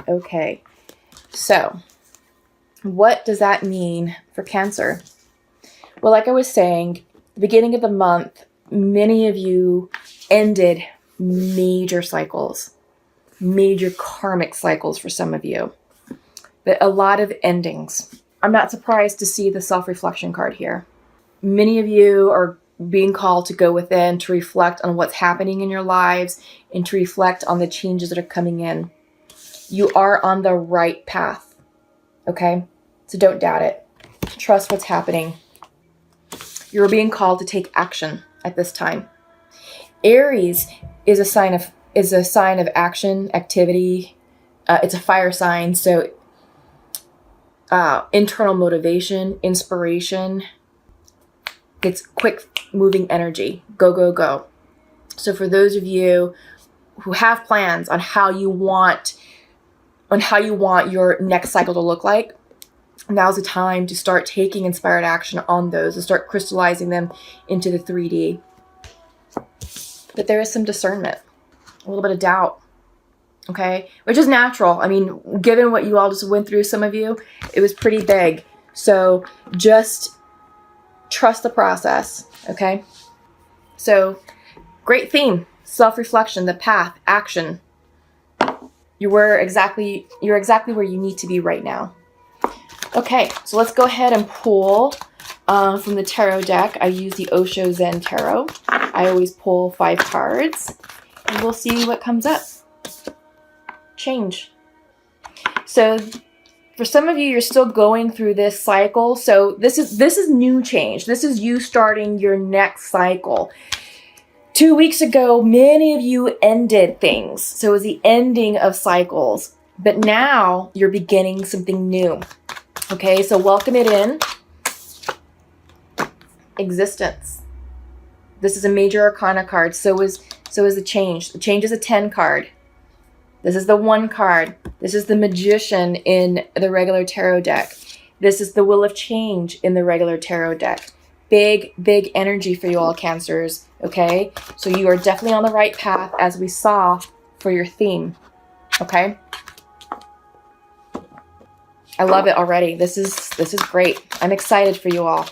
Okay, so what does that mean for Cancer? Well, like I was saying, the beginning of the month, many of you ended major cycles, major karmic cycles for some of you, but a lot of endings. I'm not surprised to see the self-reflection card here. Many of you are being called to go within, to reflect on what's happening in your lives, and to reflect on the changes that are coming in. You are on the right path, okay? So don't doubt it. Trust what's happening. You're being called to take action at this time. Aries is a sign of action, activity. It's a fire sign, so internal motivation, inspiration. It's quick moving energy. Go, go, go. So for those of you who have plans on how you want your next cycle to look like, now's the time to start taking inspired action on those, to start crystallizing them into the 3D. But there is some discernment, a little bit of doubt, okay? Which is natural. I mean, given what you all just went through, some of you, it was pretty big. So just trust the process, okay? So great theme, self-reflection, the path, action. You're exactly where you need to be right now. Okay, so let's go ahead and pull from the tarot deck. I use the Osho Zen Tarot. I always pull 5 cards, and we'll see what comes up. Change. So for some of you, you're still going through this cycle. So this is new change. This is you starting your next cycle. 2 weeks ago, many of you ended things. So it was the ending of cycles. But now you're beginning something new. Okay, so welcome it in. Existence. This is a major arcana card. So is the change. The change is a 10 card. This is the 1 card. This is the Magician in the regular tarot deck. This is the Wheel of Change in the regular tarot deck. Big, big energy for you all, Cancers. Okay, so you are definitely on the right path, as we saw for your theme. Okay. I love it already. This is great. I'm excited for you all.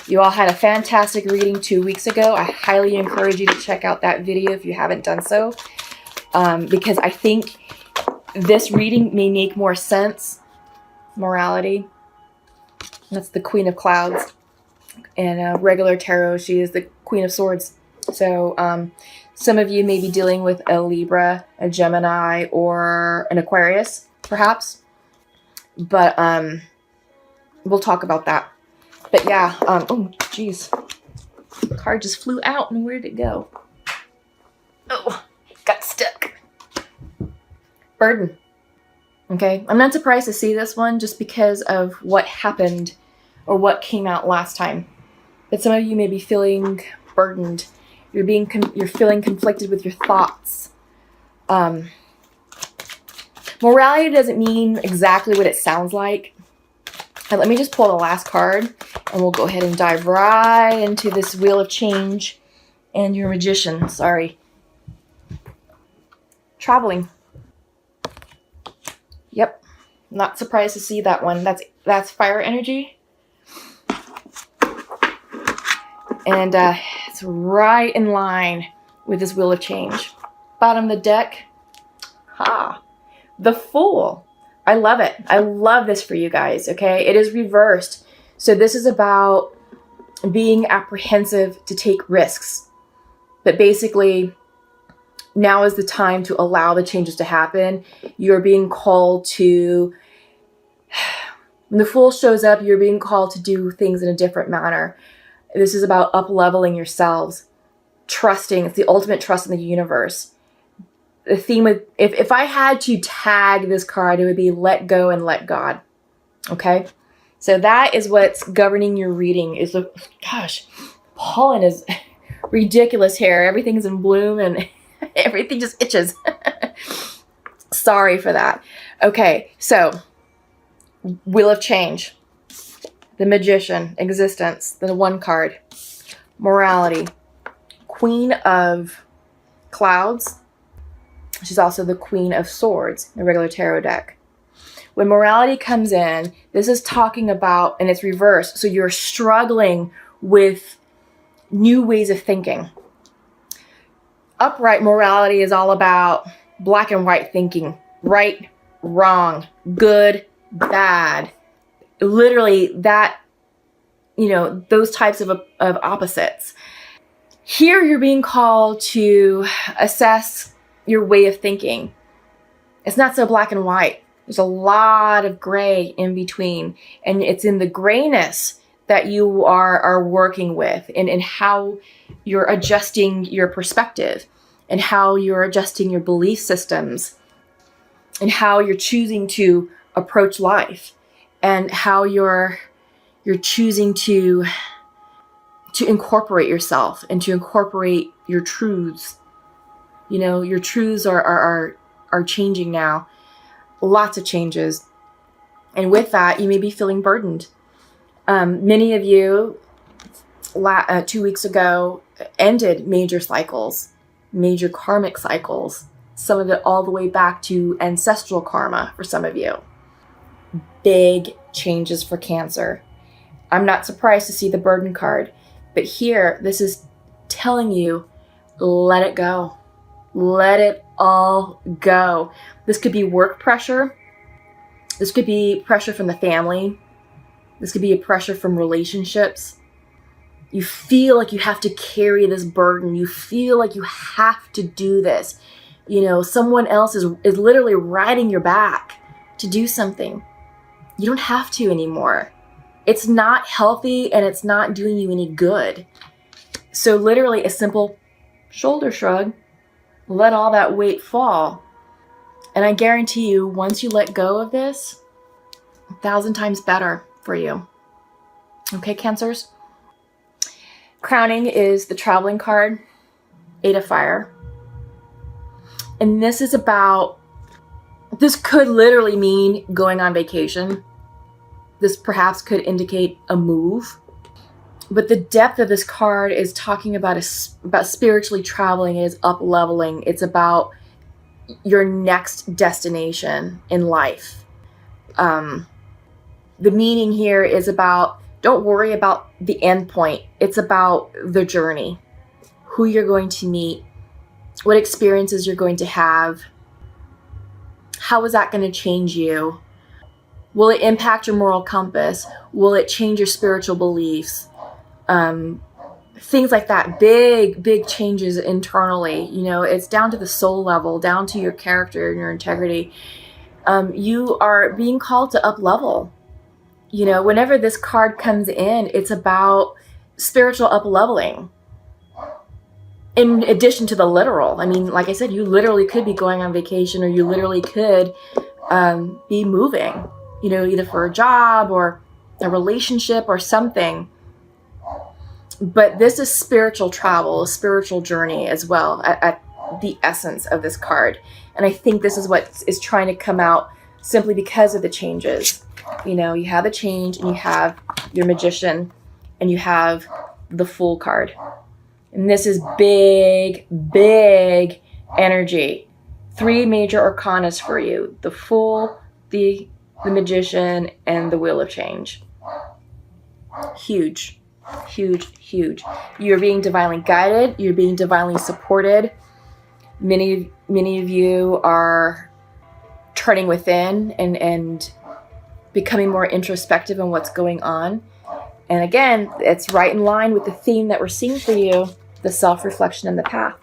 You all had a fantastic reading 2 weeks ago. I highly encourage you to check out that video if you haven't done so, because I think this reading may make more sense. Morality. That's the Queen of Clouds. And regular tarot, she is the Queen of Swords. So some of you may be dealing with a Libra, a Gemini, or an Aquarius, perhaps. But we'll talk about that. But yeah, oh, geez. The card just flew out, and where did it go? Oh, got stuck. Burden. Okay, I'm not surprised to see this one just because of what happened or what came out last time. But some of you may be feeling burdened. You're feeling conflicted with your thoughts. Morality doesn't mean exactly what it sounds like. And let me just pull the last card, and we'll go ahead and dive right into this Wheel of Change and your Magician. Sorry. Traveling. Yep. Not surprised to see that one. That's fire energy. And it's right in line with this Wheel of Change. Bottom of the deck. The Fool. I love it. I love this for you guys, okay? It is reversed. So this is about being apprehensive to take risks. But basically, now is the time to allow the changes to happen. You're being called to... When the Fool shows up, you're being called to do things in a different manner. This is about up-leveling yourselves. Trusting. It's the ultimate trust in the universe. The theme of, if I had to tag this card, it would be let go and let God. Okay? So that is what's governing your reading. Is the, gosh, pollen is ridiculous here. Everything's in bloom and everything just itches. Sorry for that. Okay, so Wheel of Change. The Magician. Existence. The 1 card. Morality. Queen of Clouds. She's also the Queen of Swords in the regular tarot deck. When morality comes in, this is talking about, and it's reversed. So you're struggling with new ways of thinking. Upright morality is all about black and white thinking. Right, wrong, good, bad. Literally that, those types of opposites. Here you're being called to assess your way of thinking. It's not so black and white. There's a lot of gray in between. And it's in the grayness that you are working with, and how you're adjusting your perspective, and how you're adjusting your belief systems, and how you're choosing to approach life, and how you're choosing to incorporate yourself and to incorporate your truths. Your truths are changing now. Lots of changes. And with that, you may be feeling burdened. Many of you 2 weeks ago ended major cycles, major karmic cycles, some of it all the way back to ancestral karma for some of you. Big changes for Cancer. I'm not surprised to see the burden card, but here, this is telling you, let it go. Let it all go. This could be work pressure. This could be pressure from the family. This could be a pressure from relationships. You feel like you have to carry this burden. You feel like you have to do this. Someone else is literally riding your back to do something. You don't have to anymore. It's not healthy, and it's not doing you any good. So literally a simple shoulder shrug, let all that weight fall. And I guarantee you, once you let go of this, 1,000 times better for you. Okay, Cancers? Crowning is the traveling card, 8 of Fire. And this could literally mean going on vacation. This perhaps could indicate a move. But the depth of this card is talking about spiritually traveling. It is up leveling. It's about your next destination in life. The meaning here is about, don't worry about the end point. It's about the journey, who you're going to meet, what experiences you're going to have. How is that going to change you? Will it impact your moral compass? Will it change your spiritual beliefs? Things like that. Big changes internally. It's down to the soul level, down to your character and your integrity. You are being called to up level. Whenever this card comes in, it's about spiritual up leveling. In addition to the literal. I mean, like I said, you literally could be going on vacation, or you literally could be moving, either for a job or a relationship or something. But this is spiritual travel, a spiritual journey as well, at the essence of this card. And I think this is what is trying to come out simply because of the changes. You have a change, and you have your Magician, and you have the Fool card. And this is big energy. 3 major arcanas for you. The Fool, the Magician, and the Wheel of Change. Huge. You're being divinely guided. You're being divinely supported. Many of you are turning within and becoming more introspective on what's going on. And again, it's right in line with the theme that we're seeing for you, the self-reflection and the path.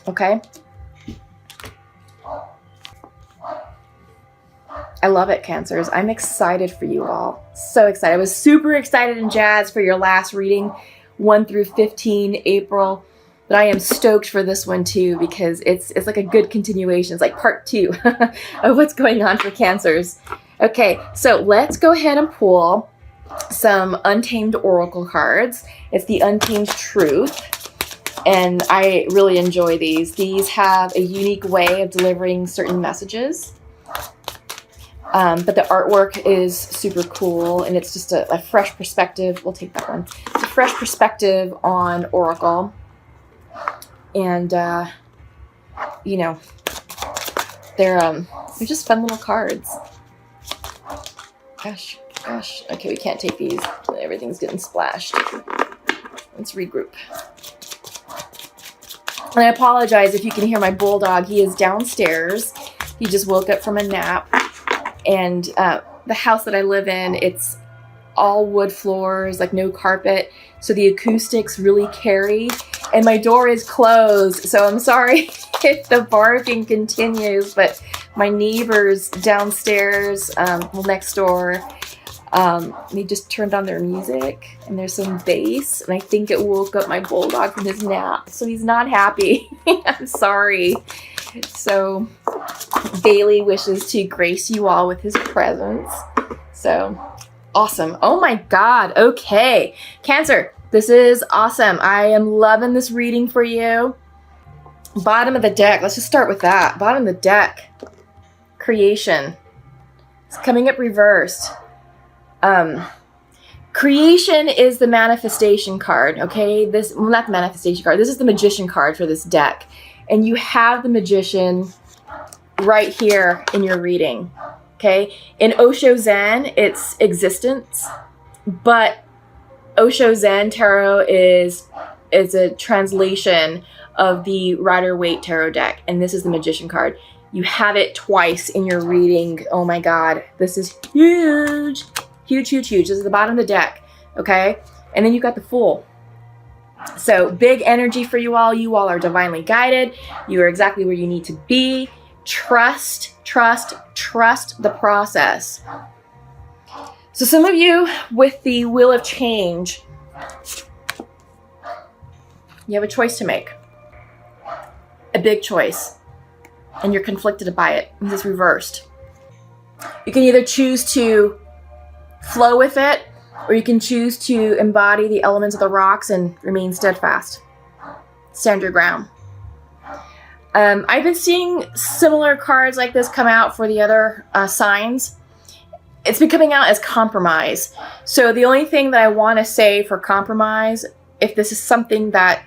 Okay? I love it, Cancers. I'm excited for you all. So excited. I was super excited and jazzed for your last reading, 1 through 15, April. But I am stoked for this one too, because it's like a good continuation. It's like part 2 of what's going on for Cancers. Okay, so let's go ahead and pull some Untamed Oracle cards. It's the Untamed Truth. And I really enjoy these. These have a unique way of delivering certain messages. But the artwork is super cool, and it's just a fresh perspective. We'll take that one. It's a fresh perspective on Oracle. And, They're just fun little cards. Gosh. Okay, we can't take these. Everything's getting splashed. Let's regroup. And I apologize if you can hear my bulldog. He is downstairs. He just woke up from a nap. And the house that I live in, it's all wood floors, like no carpet. So the acoustics really carry. And my door is closed. So I'm sorry if the barking continues. But my neighbors downstairs, next door, they just turned on their music. And there's some bass. And I think it woke up my bulldog from his nap. So he's not happy. I'm sorry. So Bailey wishes to grace you all with his presence. So awesome. Oh my God. Okay. Cancer, this is awesome. I am loving this reading for you. Bottom of the deck. Let's just start with that. Bottom of the deck. Creation. It's coming up reversed. Creation is the manifestation card. Okay. Not the manifestation card. This is the magician card for this deck. And you have the magician right here in your reading, okay? In Osho Zen, it's existence, but Osho Zen Tarot is a translation of the Rider-Waite Tarot deck, and this is the magician card. You have it twice in your reading. Oh my God, this is huge. Huge, huge, huge. This is the bottom of the deck, okay? And then you've got the Fool. So big energy for you all. You all are divinely guided. You are exactly where you need to be. Trust the process. So some of you with the Wheel of Change, you have a choice to make. A big choice. And you're conflicted by it. This is reversed. You can either choose to flow with it, or you can choose to embody the elements of the rocks and remain steadfast. Stand your ground. I've been seeing similar cards like this come out for the other signs. It's been coming out as compromise. So the only thing that I want to say for compromise, if this is something that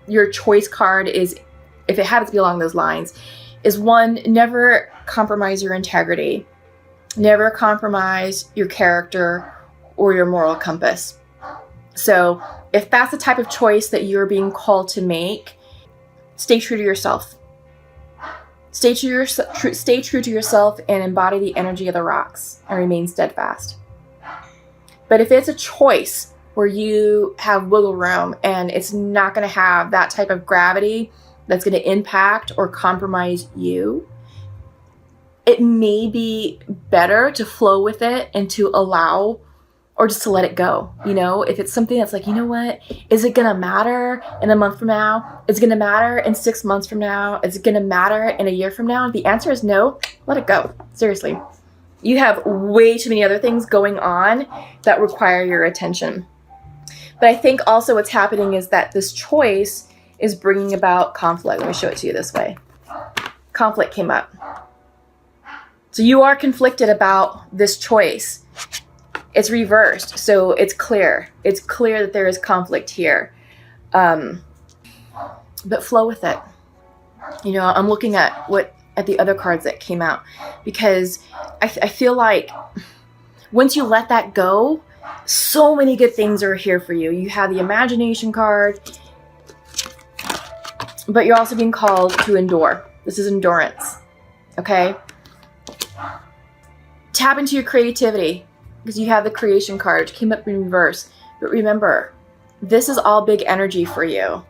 your choice card is, if it happens to be along those lines, is one, never compromise your integrity. Never compromise your character or your moral compass. So if that's the type of choice that you're being called to make, stay true to yourself. Stay true to yourself and embody the energy of the rocks and remain steadfast. But if it's a choice where you have wiggle room and it's not going to have that type of gravity that's going to impact or compromise you, it may be better to flow with it and to allow, or just to let it go. You know, if it's something that's like, you know what, is it going to matter in a month from now? Is it going to matter in 6 months from now? Is it going to matter in a year from now? The answer is no. Let it go. Seriously. You have way too many other things going on that require your attention. But I think also what's happening is that this choice is bringing about conflict. Let me show it to you this way. Conflict came up. So you are conflicted about this choice. It's reversed, so it's clear. It's clear that there is conflict here. But flow with it. You know, I'm looking at the other cards that came out, because I feel like once you let that go, so many good things are here for you. You have the imagination card, but you're also being called to endure. This is endurance, okay? Tap into your creativity, because you have the creation card, which came up in reverse. But remember, this is all big energy for you.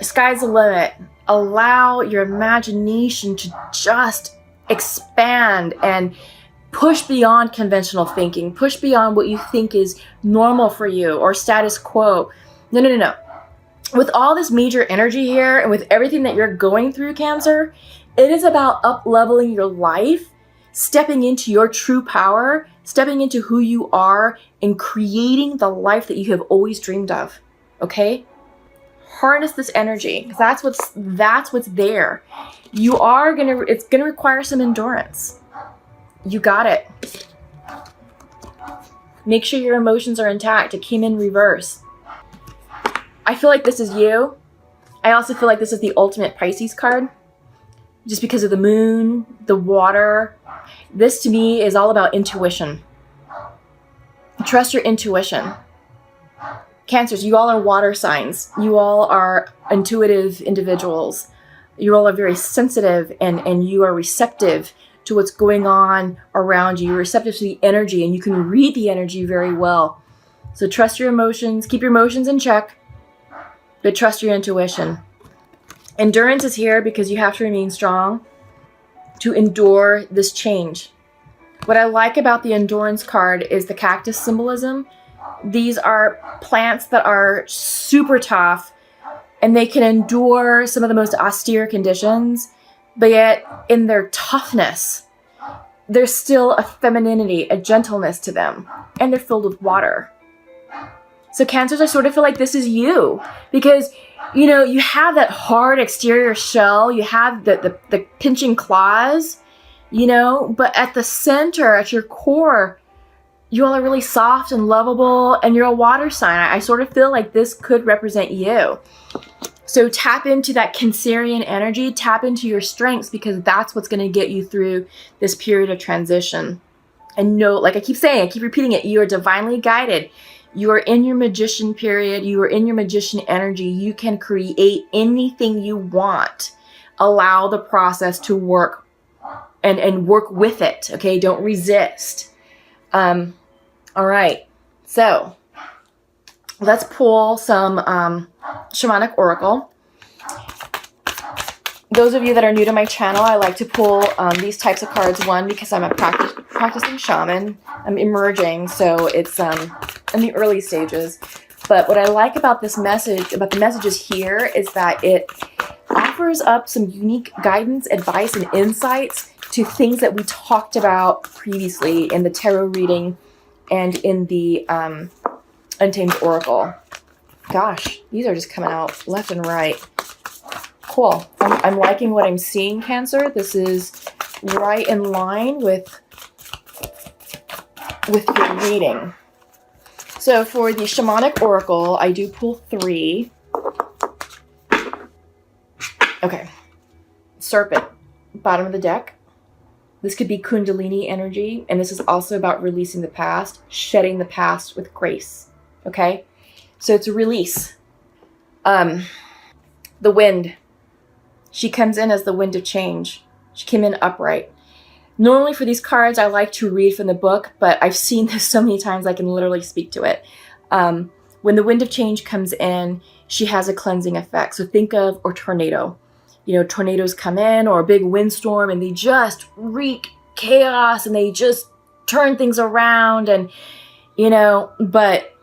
Sky's the limit. Allow your imagination to just expand and push beyond conventional thinking. Push beyond what you think is normal for you or status quo. No. With all this major energy here and with everything that you're going through, Cancer, it is about up-leveling your life, stepping into your true power, stepping into who you are, and creating the life that you have always dreamed of. Okay? Harness this energy, because that's what's there. It's gonna require some endurance. You got it. Make sure your emotions are intact. It came in reverse. I feel like this is you. I also feel like this is the ultimate Pisces card. just because of the moon, the water. This to me is all about intuition. Trust your intuition. Cancers, you all are water signs. You all are intuitive individuals. You all are very sensitive and you are receptive to what's going on around you. You're receptive to the energy and you can read the energy very well. So trust your emotions. Keep your emotions in check, but trust your intuition. Endurance is here because you have to remain strong to endure this change. What I like about the endurance card is the cactus symbolism. These are plants that are super tough and they can endure some of the most austere conditions, but yet in their toughness, there's still a femininity, a gentleness to them, and they're filled with water. So Cancers, I sort of feel like this is you because, you know, you have that hard exterior shell, you have the pinching claws, you know, but at the center, at your core, you all are really soft and lovable, and you're a water sign. I sort of feel like this could represent you. So tap into that Cancerian energy, tap into your strengths, because that's what's going to get you through this period of transition. And know, like I keep saying, I keep repeating it, you are divinely guided. You are in your magician period. You are in your magician energy. You can create anything you want. Allow the process to work and work with it. Okay, don't resist. All right, so let's pull some shamanic oracle. Those of you that are new to my channel, I like to pull these types of cards. One, because I'm a practicing shaman. I'm emerging, so it's in the early stages. But what I like about this message, about the messages here, is that it offers up some unique guidance, advice, and insights to things that we talked about previously in the tarot reading and in the Untamed Oracle. Gosh, these are just coming out left and right. Cool. I'm liking what I'm seeing, Cancer. This is right in line with your reading. So for the Shamanic Oracle, I do pull 3. Okay. Serpent, bottom of the deck. This could be Kundalini energy, and this is also about releasing the past, shedding the past with grace. Okay? So it's a release. The wind. She comes in as the wind of change. She came in upright. Normally for these cards, I like to read from the book, but I've seen this so many times I can literally speak to it. When the wind of change comes in, she has a cleansing effect. So think of a tornado. You know, tornadoes come in, or a big windstorm, and they just wreak chaos and they just turn things around. And, you know, but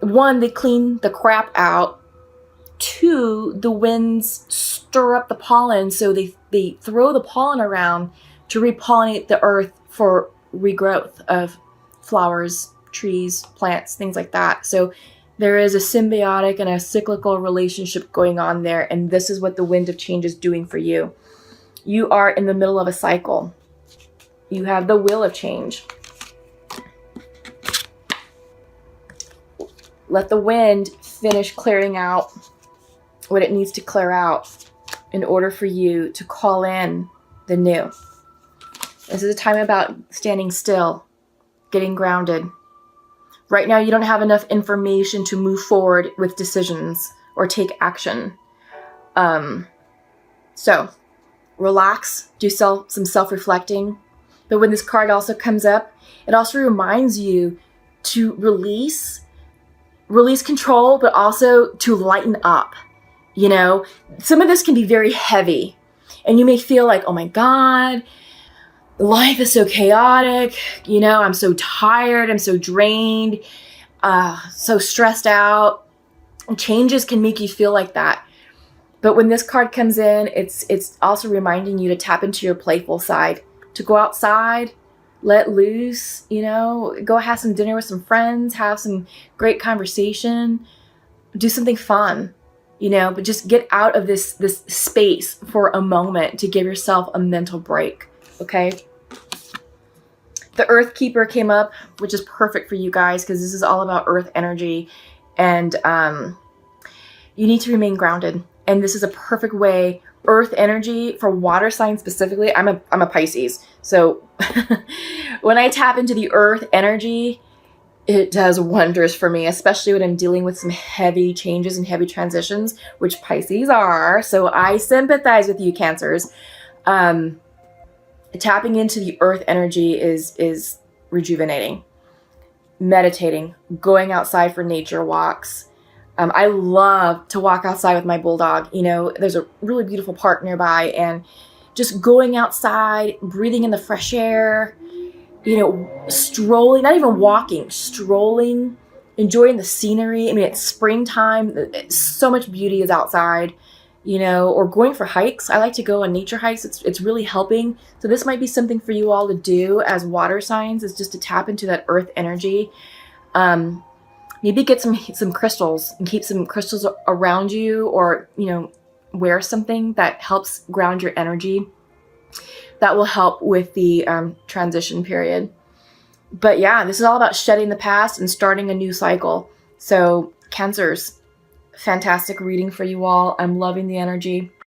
one, they clean the crap out. 2, the winds stir up the pollen, so they throw the pollen around to repollinate the earth for regrowth of flowers, trees, plants, things like that. So there is a symbiotic and a cyclical relationship going on there, and this is what the wind of change is doing for you. You are in the middle of a cycle. You have the wheel of change. Let the wind finish clearing out what it needs to clear out in order for you to call in the new. This is a time about standing still, getting grounded. Right now, you don't have enough information to move forward with decisions or take action. So relax, do some self-reflecting. But when this card also comes up, it also reminds you to release control, but also to lighten up. You know, some of this can be very heavy, and you may feel like, oh my God, life is so chaotic. You know, I'm so tired. I'm so drained, so stressed out. Changes can make you feel like that. But when this card comes in, it's also reminding you to tap into your playful side, to go outside, let loose, you know, go have some dinner with some friends, have some great conversation, do something fun. You know, but just get out of this space for a moment to give yourself a mental break, okay? The Earth Keeper came up, which is perfect for you guys because this is all about Earth energy. And you need to remain grounded. And this is a perfect way earth energy for water signs specifically, I'm a Pisces. So when I tap into the earth energy, it does wonders for me, especially when I'm dealing with some heavy changes and heavy transitions, which Pisces are. So I sympathize with you, Cancers. Tapping into the earth energy is rejuvenating. Meditating, going outside for nature walks. I love to walk outside with my bulldog. You know, there's a really beautiful park nearby, and just going outside, breathing in the fresh air, you know, strolling, not even walking, strolling, enjoying the scenery. I mean, it's springtime. So much beauty is outside, you know, or going for hikes. I like to go on nature hikes. It's really helping. So this might be something for you all to do as water signs, is just to tap into that earth energy. Maybe get some crystals and keep some crystals around you, or, you know, wear something that helps ground your energy. That will help with the transition period. But yeah, this is all about shedding the past and starting a new cycle. So Cancers, fantastic reading for you all. I'm loving the energy.